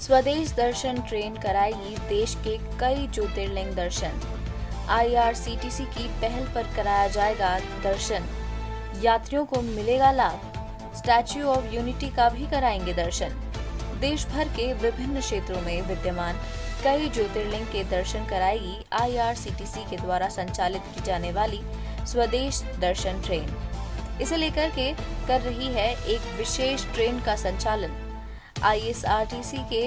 स्वदेश दर्शन ट्रेन कराएगी देश के कई ज्योतिर्लिंग दर्शन। IRCTC की पहल पर कराया जाएगा दर्शन, यात्रियों को मिलेगा लाभ। स्टैच्यू ऑफ यूनिटी का भी कराएंगे दर्शन। देश भर के विभिन्न क्षेत्रों में विद्यमान कई ज्योतिर्लिंग के दर्शन कराएगी IRCTC के द्वारा संचालित की जाने वाली स्वदेश दर्शन ट्रेन। इसे लेकर के कर रही है एक विशेष ट्रेन का संचालन। IRCTC के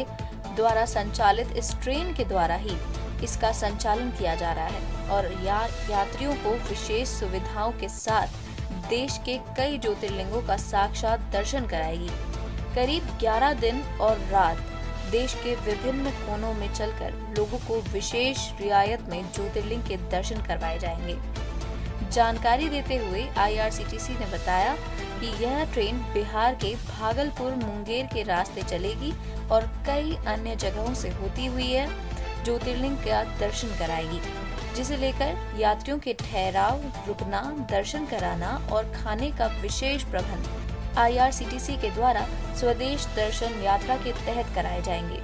द्वारा संचालित इस ट्रेन के द्वारा ही इसका संचालन किया जा रहा है और यात्रियों को विशेष सुविधाओं के साथ देश के कई ज्योतिर्लिंगों का साक्षात दर्शन कराएगी। करीब 11 दिन और रात देश के विभिन्न कोनों में चलकर लोगों को विशेष रियायत में ज्योतिर्लिंग के दर्शन करवाए जाएंगे। जानकारी देते हुए IRCTC ने बताया कि यह ट्रेन बिहार के भागलपुर मुंगेर के रास्ते चलेगी और कई अन्य जगहों से होती हुई है ज्योतिर्लिंग का दर्शन कराएगी, जिसे लेकर यात्रियों के ठहराव, रुकना, दर्शन कराना और खाने का विशेष प्रबंध IRCTC के द्वारा स्वदेश दर्शन यात्रा के तहत कराए जाएंगे।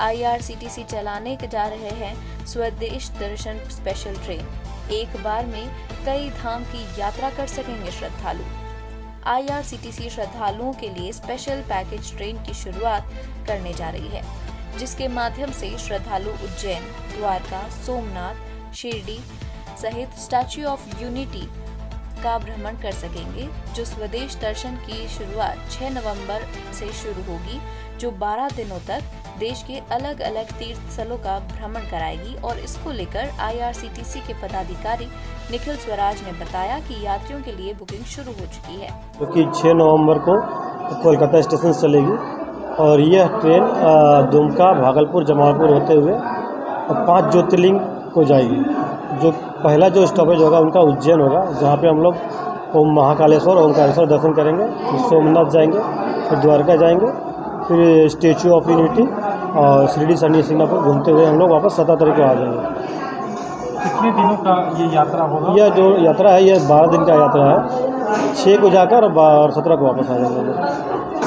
IRCTC चलाने जा रहे हैं स्वदेश दर्शन स्पेशल ट्रेन। एक बार में कई धाम की यात्रा कर सकेंगे श्रद्धालु। IRCTC श्रद्धालुओं के लिए स्पेशल पैकेज ट्रेन की शुरुआत करने जा रही है, जिसके माध्यम से श्रद्धालु उज्जैन, द्वारका, सोमनाथ, शिरडी सहित स्टैच्यू ऑफ यूनिटी का भ्रमण कर सकेंगे। जो स्वदेश दर्शन की शुरुआत 6 नवंबर से शुरू होगी, जो 12 दिनों तक देश के अलग अलग तीर्थ स्थलों का भ्रमण कराएगी। और इसको लेकर IRCTC के पदाधिकारी निखिल स्वराज ने बताया कि यात्रियों के लिए बुकिंग शुरू हो चुकी है, क्योंकि 6 नवंबर को कोलकाता स्टेशन से चलेगी और यह ट्रेन दुमका, भागलपुर, जमालपुर होते हुए 5 ज्योतिर्लिंग को जाएगी। जो पहला जो स्टॉपेज होगा उनका उज्जैन होगा, जहाँ पे हम लोग ओम महाकालेश्वर, ओमकारेश्वर दर्शन करेंगे। फिर सोमनाथ जाएंगे, फिर द्वारका जाएंगे, फिर स्टैच्यू ऑफ यूनिटी और शिरडी, शनि सिंगापुर घूमते हुए हम लोग वापस 17 तारीख को आ जाएंगे। कितने दिनों का ये यात्रा होगा? यह जो यात्रा है यह 12 दिन का यात्रा है। 6 को जाकर और 17 को वापस आ जाएंगे।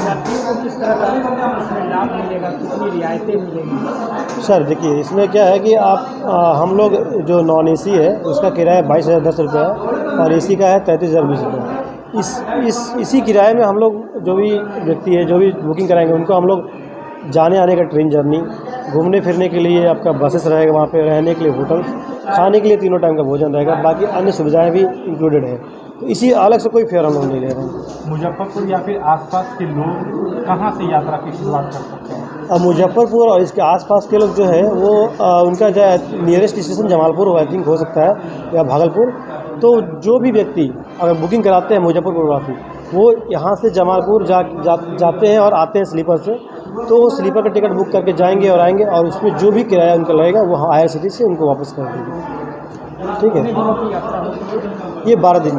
यात्रियों को किस तरह का इसमें लाभ मिलेगा, कितनी रियायतें मिलेंगी? सर देखिए, इसमें क्या है कि आप हम लोग जो नॉन AC है उसका किराया 22,010 रुपये है और AC का है 33,020 रुपये। इसी किराए में हम लोग जो भी व्यक्ति है, जो भी बुकिंग कराएंगे, उनको हम लोग जाने आने का ट्रेन जर्नी, घूमने फिरने के लिए आपका बसेस रहेगा, वहाँ पे रहने के लिए होटल्स, खाने के लिए तीनों टाइम का भोजन रहेगा, बाकी अन्य सुविधाएं भी इंक्लूडेड है। तो इसी अलग से कोई फेयर हम लोग नहीं ले रहे हैं। मुजफ्फरपुर या फिर आसपास के लोग कहाँ से यात्रा की शुरुआत कर सकते हैं? अब मुजफ्फरपुर और इसके आसपास के लोग जो है वो उनका जो nearest station Jamalpur I think हो सकता है या भागलपुर। तो जो भी व्यक्ति अगर बुकिंग कराते हैं मुजफ्फरपुर वासी, वो यहाँ से जमालपुर जाते हैं और आते हैं स्लीपर से, तो स्लीपर का टिकट बुक करके जाएंगे और आएंगे और उसमें जो भी किराया उनका लगेगा वो IRCTC से उनको वापस कर देंगे। ठीक है, ये 12 दिन